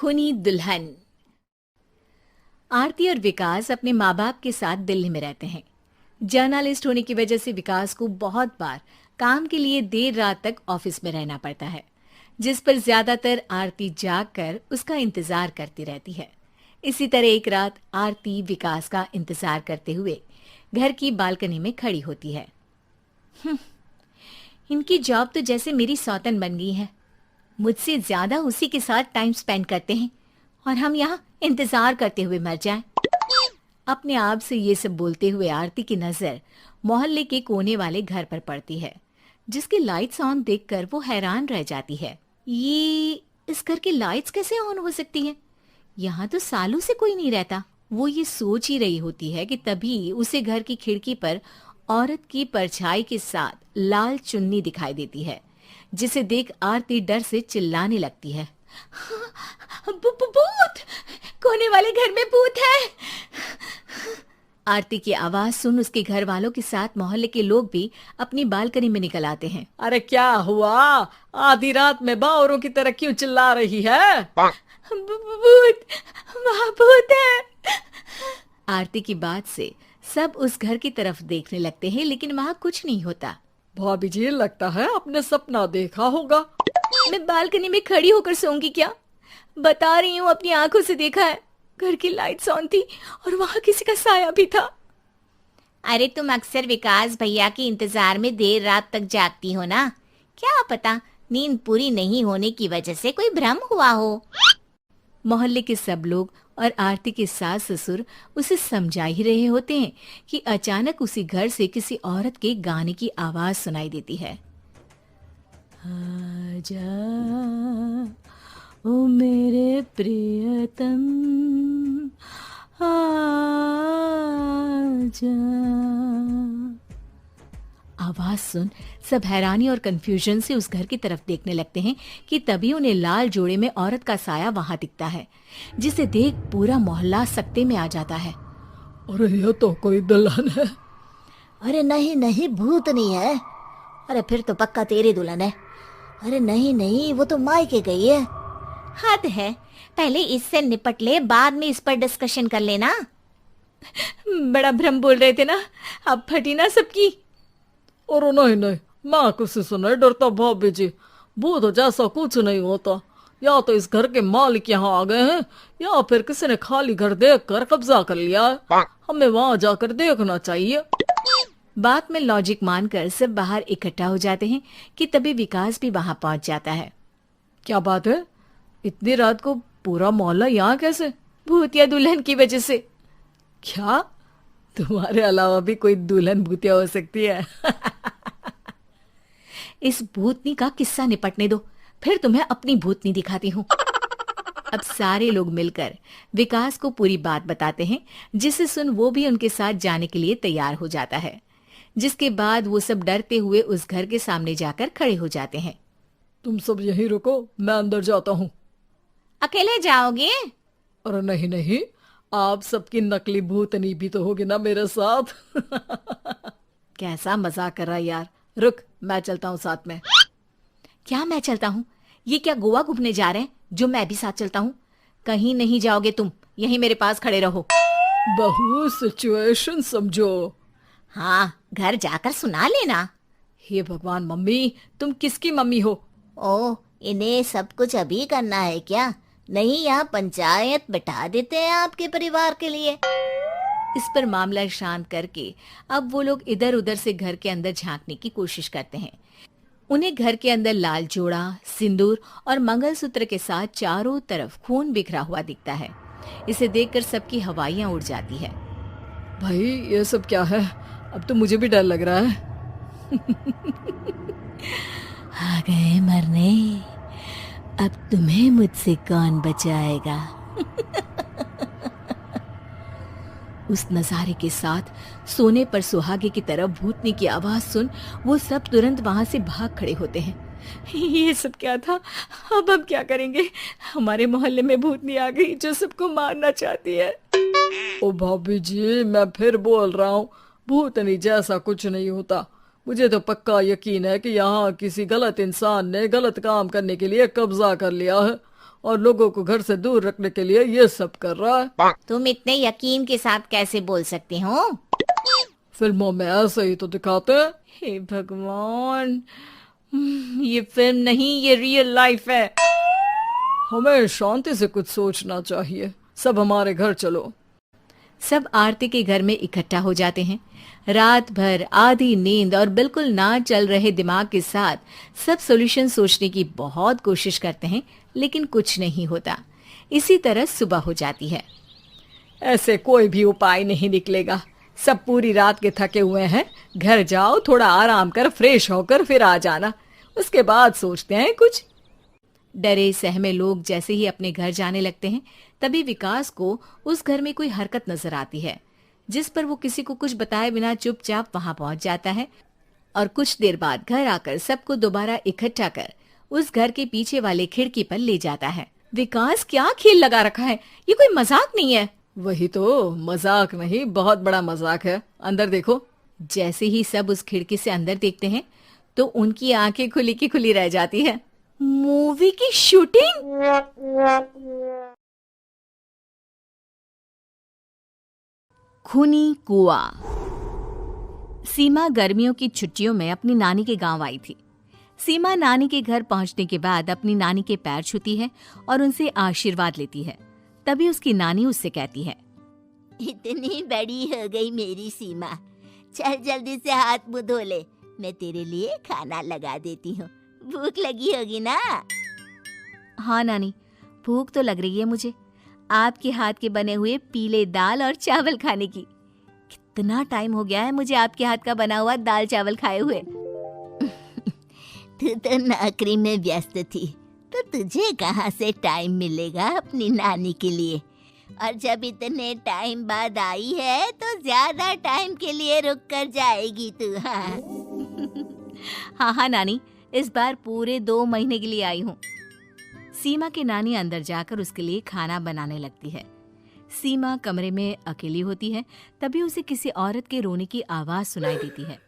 खूनी दुल्हन। आरती और विकास अपने माँ बाप के साथ दिल्ली में रहते हैं। जर्नलिस्ट होने की वजह से विकास को बहुत बार काम के लिए देर रात तक ऑफिस में रहना पड़ता है, जिस पर ज्यादातर आरती जागकर उसका इंतजार करती रहती है। इसी तरह एक रात आरती विकास का इंतजार करते हुए घर की बालकनी में खड़ी होती है। इनकी जॉब तो जैसे मेरी सौतन बन गई है। मुझसे ज्यादा उसी के साथ टाइम स्पेंड करते हैं और हम यहाँ इंतजार करते हुए मर जाएं। अपने आप से ये सब बोलते हुए आरती की नजर मोहल्ले के कोने वाले घर पर पड़ती है, जिसके लाइट्स ऑन देखकर वो हैरान रह जाती है। ये इस घर की लाइट्स कैसे ऑन हो सकती है? यहाँ तो सालों से कोई नहीं रहता। वो ये सोच ही रही होती है कि तभी उसे घर की खिड़की पर औरत की परछाई के साथ लाल चुन्नी दिखाई देती है, जिसे देख आरती डर से चिल्लाने लगती है। भूत! कोने वाले घर में भूत है! आरती की आवाज सुन उसके घर वालों के साथ मोहल्ले के लोग भी अपनी बालकनी में निकल आते हैं। अरे क्या हुआ? आधी रात में बावरों की तरह क्यों चिल्ला रही है? भूत! वहाँ भूत है! आरती की बात से सब उस घर की तरफ देखने लगते हैं, लेकिन वहाँ कुछ नहीं होता। भाभी जी, लगता है आपने सपना देखा होगा। मैं बालकनी में खड़ी होकर सोऊंगी क्या? बता रही हूँ, अपनी आंखों से देखा है। घर की लाइट्स ऑन थी और वहाँ किसी का साया भी था। अरे तुम अक्सर विकास भैया के इंतजार में देर रात तक जागती हो ना, क्या पता नींद पूरी नहीं होने की वजह से कोई भ्रम हुआ हो। मोहल्ले के सब लोग और आरती के सास ससुर उसे समझा ही रहे होते हैं कि अचानक उसी घर से किसी औरत के गाने की आवाज सुनाई देती है। आजा ओ मेरे प्रियतम, आजा। आवाज सुन सब हैरानी और कंफ्यूजन से उस घर की तरफ देखने लगते हैं कि तभी उन्हें लाल जोड़े में औरत का साया वहां दिखता है, जिसे देख पूरा मोहल्ला सकते में आ जाता है। अरे ये तो कोई दुल्हन है। अरे नहीं नहीं, भूत नहीं है। अरे फिर तो पक्का तेरी दुल्हन है। अरे नहीं नहीं, वो तो मायके गई है। हद है, पहले इससे निपट ले, बाद में इस पर डिस्कशन कर लेना। बड़ा भ्रम बोल रहे थे ना, अब फटी ना सबकी। और नहीं नहीं, मैं किसी से नहीं डरता भाभी जी। भूत जैसा कुछ नहीं होता। या तो इस घर के मालिक यहाँ आ गए हैं, या फिर किसी ने खाली घर देख कर कब्जा कर लिया है। हमें वहां जाकर देखना चाहिए। बात में लॉजिक मानकर सब बाहर इकट्ठा हो जाते हैं कि तभी विकास भी वहां पहुंच जाता है। क्या बात है? इतनी रात को पूरा मोहल्ला यहाँ कैसे? भूतिया दुल्हन की वजह से। क्या तुम्हारे अलावा भी कोई दुल्हन भूतिया हो सकती है? इस भूतनी का किस्सा निपटने दो, फिर तुम्हें अपनी भूतनी दिखाती हूँ। अब सारे लोग मिलकर विकास को पूरी बात बताते हैं, जिसे सुन वो भी उनके साथ जाने के लिए तैयार हो जाता है। जिसके बाद वो सब डरते हुए उस घर के सामने जाकर खड़े हो जाते हैं। तुम सब यहीं रुको, मैं अंदर जाता हूँ। अकेले जाओगे? अरे नहीं नहीं, आप सबकी नकली भूतनी भी तो होगी ना मेरे साथ। कैसा मजाक कर रहा यार। रुक, मैं चलता हूँ साथ में। क्या मैं चलता हूँ? ये क्या गोवा घूमने जा रहे हैं जो मैं भी साथ चलता हूँ? कहीं नहीं जाओगे तुम, यहीं मेरे पास खड़े रहो। बहू सिचुएशन समझो। हाँ, घर जाकर सुना लेना। हे भगवान, मम्मी तुम किसकी मम्मी हो? ओ, इन्हें सब कुछ अभी करना है क्या? नहीं, यहाँ पंचायत बैठा देते हैं आपके परिवार के लिए। इस पर मामला शांत करके अब वो लोग इधर उधर से घर के अंदर झांकने की कोशिश करते हैं। उन्हें घर के अंदर लाल जोड़ा, सिंदूर और मंगलसूत्र के साथ चारों तरफ खून बिखरा हुआ दिखता है। इसे देखकर सबकी हवाइयां उड़ जाती है। भाई ये सब क्या है? अब तो मुझे भी डर लग रहा है। आ गए मरने, अब तुम्हें मुझसे कौन बचाएगा? उस नजारे के साथ सोने पर सुहागे की तरफ भूतनी की आवाज सुन वो सब तुरंत वहां से भाग खड़े होते हैं। ये सब क्या था? अब हम क्या करेंगे? हमारे मोहल्ले में भूतनी आ गई जो सबको मारना चाहती है। ओ भाभी जी, मैं फिर बोल रहा हूँ, भूतनी जैसा कुछ नहीं होता। मुझे तो पक्का यकीन है कि यहाँ किसी गलत इंसान ने गलत काम करने के लिए कब्जा कर लिया है और लोगों को घर से दूर रखने के लिए ये सब कर रहा है। तुम इतने यकीन के साथ कैसे बोल सकते हो? फिल्मों में ऐसे ही तो दिखाते हैं। हे भगवान, ये फिल्म नहीं, ये रियल लाइफ है। हमें शांति से कुछ सोचना चाहिए। सब हमारे घर चलो। सब आरती के घर में इकट्ठा हो जाते हैं। रात भर आधी नींद और बिल्कुल ना चल रहे दिमाग के साथ सब सॉल्यूशन सोचने की बहुत कोशिश करते हैं, लेकिन कुछ नहीं होता। इसी तरह सुबह हो जाती है। ऐसे कोई भी उपाय नहीं निकलेगा। सब पूरी रात के थके हुए हैं। घर जाओ, थोड़ा आराम कर, फ्रेश होकर फिर आ जाना, उसके बाद सोचते हैं कुछ। डरे सहमे लोग जैसे ही अपने घर जाने लगते हैं, तभी विकास को उस घर में कोई हरकत नजर आती है, जिस पर वो किसी को कुछ बताए बिना चुपचाप वहां पहुंच जाता है और कुछ देर बाद घर आकर सबको दोबारा इकट्ठा कर उस घर के पीछे वाले खिड़की पर ले जाता है। विकास, क्या खेल लगा रखा है? ये कोई मजाक नहीं है। वही तो, मजाक नहीं, बहुत बड़ा मजाक है। अंदर देखो। जैसे ही सब उस खिड़की से अंदर देखते हैं तो उनकी आंखें खुली की खुली रह जाती है। मूवी की शूटिंग! खूनी कुआं। सीमा गर्मियों की छुट्टियों में अपनी नानी के गांव आई थी। सीमा नानी के घर पहुंचने के बाद अपनी नानी के पैर छूती है और उनसे आशीर्वाद लेती है। तभी उसकी नानी उससे कहती है, इतनी बड़ी हो गई मेरी सीमा, चल जल्दी से हाथ मुंह धो ले, मैं तेरे लिए खाना लगा देती हूँ। भूख लगी होगी ना? हाँ नानी, भूख तो लग रही है मुझे, आपके हाथ के बने हुए पीले दाल और चावल खाने की। कितना टाइम हो गया है मुझे आपके हाथ का बना हुआ दाल चावल खाए हुए। तू तो नौकरी में व्यस्त थी, तो तुझे कहाँ से टाइम मिलेगा अपनी नानी के लिए? और जब इतने टाइम बाद आई है तो ज्यादा टाइम के लिए रुक कर जाएगी तू। हाँ हाँ नानी, इस बार पूरे 2 महीने के लिए आई हूँ। सीमा की नानी अंदर जाकर उसके लिए खाना बनाने लगती है। सीमा कमरे में अकेली होती है, तभी उसे किसी औरत के रोने की आवाज सुनाई देती है।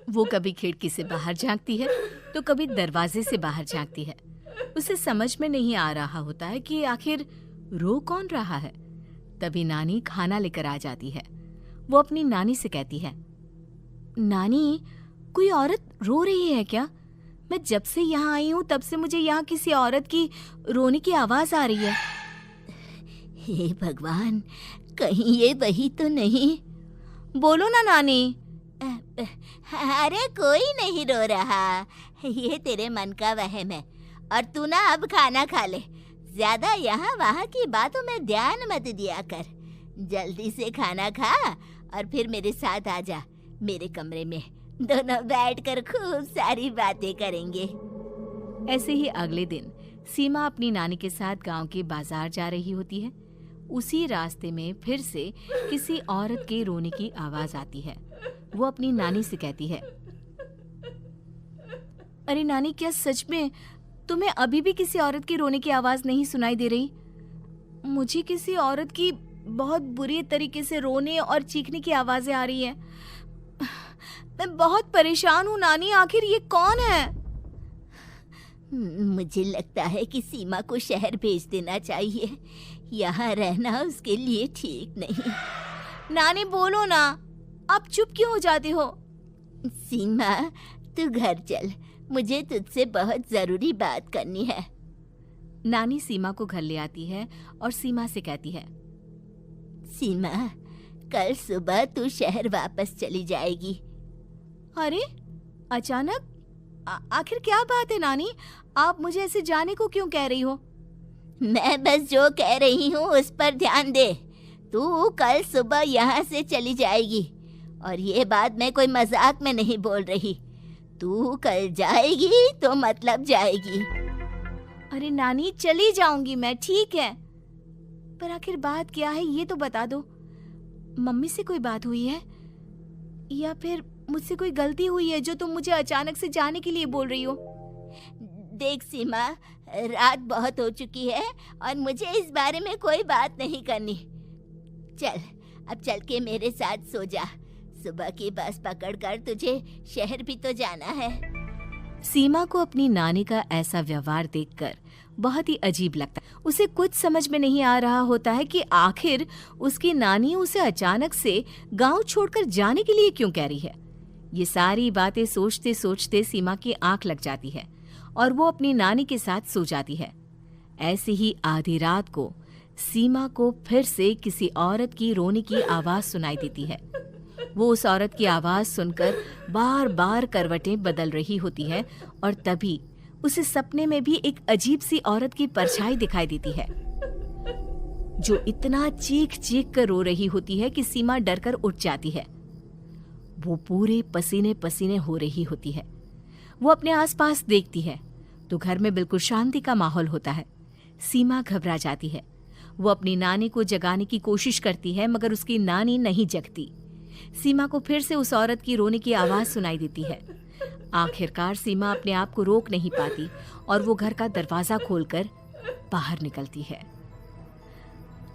वो कभी खिड़की से बाहर झांकती है तो कभी दरवाजे से बाहर झांकती है। उसे समझ में नहीं आ रहा होता है कि आखिर रो कौन रहा है। तभी नानी खाना लेकर आ जाती है। वो अपनी नानी से कहती है, नानी, कोई औरत रो रही है क्या? मैं जब से यहाँ आई हूँ तब से मुझे यहाँ किसी औरत की रोने की आवाज आ रही है। हे भगवान, कहीं ये वही तो नहीं? बोलो ना नानी। अरे कोई नहीं रो रहा, ये तेरे मन का वहम है। और तू ना अब खाना खा ले, ज्यादा यहाँ वहाँ की बातों में ध्यान मत दिया कर। जल्दी से खाना खा और फिर मेरे साथ आ जा मेरे कमरे में, दोनों बैठकर खूब सारी बातें करेंगे। ऐसे ही अगले दिन सीमा अपनी नानी के साथ गांव के बाजार जा रही होती है। उसी रास्ते में फिर से किसी औरत के रोने की आवाज आती है। वो अपनी नानी से कहती है, अरे नानी, क्या सच में तुम्हें अभी भी किसी औरत की रोने की आवाज नहीं सुनाई दे रही? मुझे किसी औरत की बहुत बुरी तरीके से रोने और चीखने की आवाजें आ रही है। मैं बहुत परेशान हूँ नानी, आखिर ये कौन है? मुझे लगता है कि सीमा को शहर भेज देना चाहिए, यहाँ रहना उसके लिए ठीक नहीं। नानी बोलो ना, आप चुप क्यों हो जाते हो? सीमा, तू घर चल, मुझे तुझसे बहुत जरूरी बात करनी है। नानी सीमा को घर ले आती है और सीमा से कहती है, सीमा, कल सुबह तू शहर वापस चली जाएगी। अरे अचानक? आखिर क्या बात है नानी, आप मुझे ऐसे जाने को क्यों कह रही हो? मैं बस जो कह रही हूँ उस पर ध्यान दे। तू कल सुबह यहाँ से चली जाएगी, और ये बात मैं कोई मजाक में नहीं बोल रही। तू कल जाएगी तो मतलब जाएगी। अरे नानी, चली जाऊंगी मैं, ठीक है, पर आखिर बात क्या है ये तो बता दो। मम्मी से कोई बात हुई है या फिर मुझसे कोई गलती हुई है जो तुम मुझे अचानक से जाने के लिए बोल रही हो? देख सीमा, रात बहुत हो चुकी है और मुझे इस बारे में कोई बात नहीं करनी। चल, अब चल के मेरे साथ सो जा। सुबह की बस पकड़कर तुझे शहर भी तो जाना है। सीमा को अपनी नानी का ऐसा व्यवहार देखकर बहुत ही अजीब लगता है। उसे कुछ समझ में नहीं आ रहा होता है कि आखिर उसकी नानी उसे अचानक से गांव छोड़कर जाने के लिए क्यों कह रही है। ये सारी बातें सोचते सोचते सीमा की आंख लग जाती है और वो अपनी नानी के साथ सो जाती है। ऐसे ही आधी रात को सीमा को फिर से किसी औरत की रोने की आवाज सुनाई देती है। वो उस औरत की आवाज सुनकर बार बार करवटें बदल रही होती है और तभी उसे सपने में भी एक अजीब सी औरत की परछाई दिखाई देती है, जो इतना चीख चीख कर रो रही होती है कि सीमा डरकर उठ जाती है। वो पूरे पसीने पसीने हो रही होती है। वो अपने आसपास देखती है तो घर में बिल्कुल शांति का माहौल होता है। सीमा घबरा जाती है। वो अपनी नानी को जगाने की कोशिश करती है मगर उसकी नानी नहीं जगती। सीमा को फिर से उस औरत की रोने की आवाज सुनाई देती है। आखिरकार सीमा अपने आप को रोक नहीं पाती और वो घर का दरवाजा खोलकर बाहर निकलती है।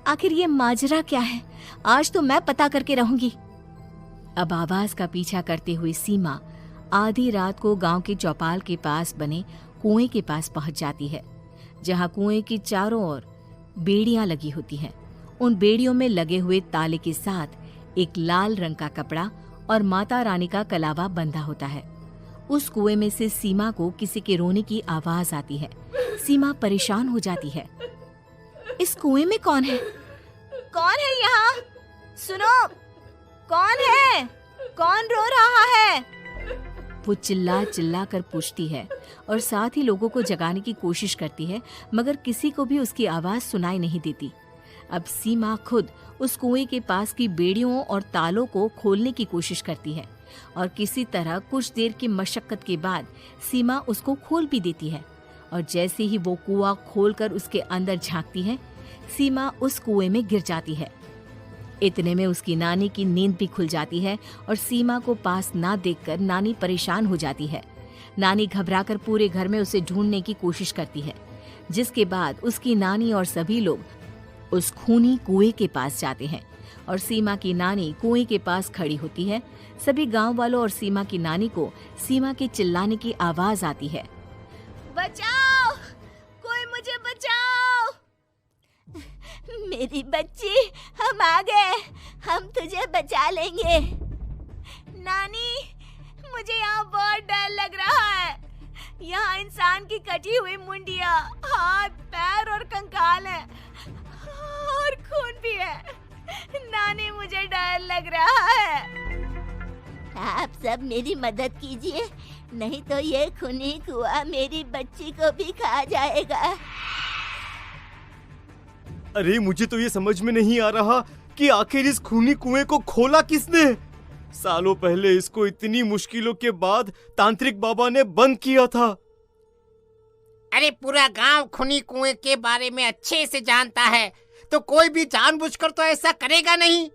आखिर ये माजरा क्या है? आज तो मैं पता करके रहूंगी। अब आवाज का पीछा करते हुए सीमा आधी रात को गांव के चौपाल के पास बने कुएं के पास पहुंच जाती है, जहां कुएं की चारों ओर बेड़ियां लगी होती हैं। उन बेड़ियों में लगे हुए ताले के साथ एक लाल रंग का कपड़ा और माता रानी का कलावा बंधा होता है। उस कुएं में से सीमा को किसी के रोने की आवाज आती है। सीमा परेशान हो जाती है। इस कुएं में कौन है? कौन है यहाँ? सुनो, कौन है? कौन रो रहा है? वो चिल्ला चिल्ला कर पूछती है और साथ ही लोगों को जगाने की कोशिश करती है, मगर किसी को भी उसकी आवाज सुनाई नहीं देती। अब सीमा खुद उस कुएं के पास की बेड़ियों और तालों को खोलने की कोशिश करती है और किसी तरह कुछ देर की मशक्कत के बाद सीमा उसको खोल भी देती है। और जैसे ही वो कुआं खोलकर उसके अंदर झांकती है, सीमा उस कुएं में गिर जाती है। इतने में उसकी नानी की नींद भी खुल जाती है और सीमा को पास ना देखकर नानी परेशान हो जाती है। नानी घबराकर पूरे घर में उसे ढूंढने की कोशिश करती है, जिसके बाद उसकी नानी और सभी लोग उस खूनी कुएं के पास जाते हैं और सीमा की नानी कुएं के पास खड़ी होती है। सभी गांव वालों और सीमा की नानी को सीमा के चिल्लाने की आवाज आती है। बचाओ, कोई मुझे बचाओ। मेरी बच्ची, हम आ गए, हम तुझे बचा लेंगे। नानी, मुझे यहाँ बहुत डर लग रहा है। यहाँ इंसान की कटी हुई मुंडिया, हाथ, पैर और कंकाल है और खून भी है। नानी, मुझे डर लग रहा है। आप सब मेरी मदद कीजिए, नहीं तो ये खूनी कुआं मेरी बच्ची को भी खा जाएगा। अरे मुझे तो ये समझ में नहीं आ रहा कि आखिर इस खूनी कुएं को खोला किसने। सालों पहले इसको इतनी मुश्किलों के बाद तांत्रिक बाबा ने बंद किया था। अरे पूरा गांव खूनी कुएं के बारे में अच्छे से जानता है, तो कोई भी जानबूझकर तो ऐसा करेगा नहीं।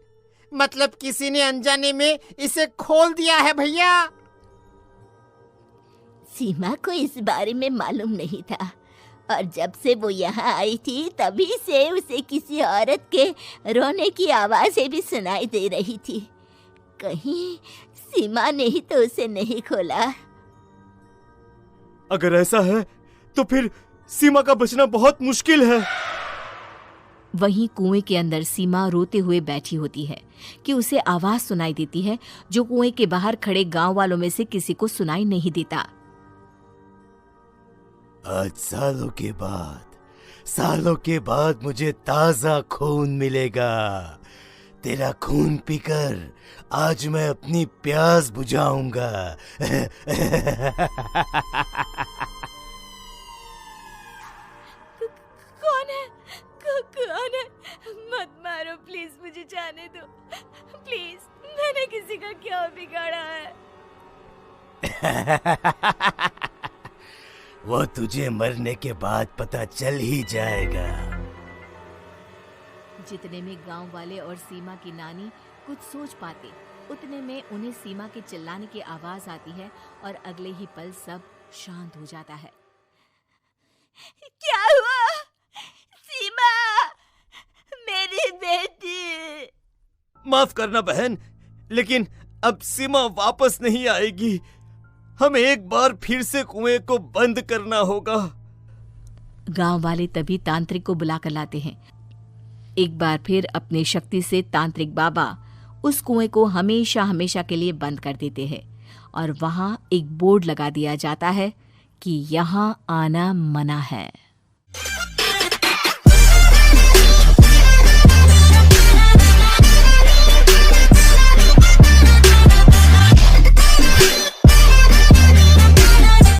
मतलब किसी ने अनजाने में इसे खोल दिया है भैया। सीमा को इस बारे में मालूम नहीं था और जब से वो यहाँ आई थी तभी से उसे किसी औरत के रोने की आवाजें भी सुनाई दे रही थी। कहीं सीमा ने ही तो उसे नहीं खोला। अगर ऐसा है तो फिर सीमा का बचना बहुत मुश्किल है। वहीं कुएं के अंदर सीमा रोते हुए बैठी होती है कि उसे आवाज सुनाई देती है, जो कुएं के बाहर खड़े गांव वालों में से किसी को सुनाई नहीं देता। आज सालों के बाद मुझे ताजा खून मिलेगा। तेरा खून पीकर आज मैं अपनी प्यास बुझाऊंगा। कौन है? मत मारो प्लीज, मुझे जाने दो प्लीज। मैंने किसी का क्या बिगाड़ा है? वो तुझे मरने के बाद पता चल ही जाएगा। जितने में गांव वाले और सीमा की नानी कुछ सोच पाते, उतने में उन्हें सीमा के चिल्लाने की आवाज आती है और अगले ही पल सब शांत हो जाता है। क्या हुआ? सीमा, मेरी बेटी। माफ करना बहन, लेकिन अब सीमा वापस नहीं आएगी। हमें एक बार फिर से कुएं को बंद करना होगा। गांव वाले तभी तांत्रिक को बुला कर लाते हैं। एक बार फिर अपनी शक्ति से तांत्रिक बाबा उस कुएं को हमेशा हमेशा के लिए बंद कर देते हैं और वहां एक बोर्ड लगा दिया जाता है कि यहाँ आना मना है।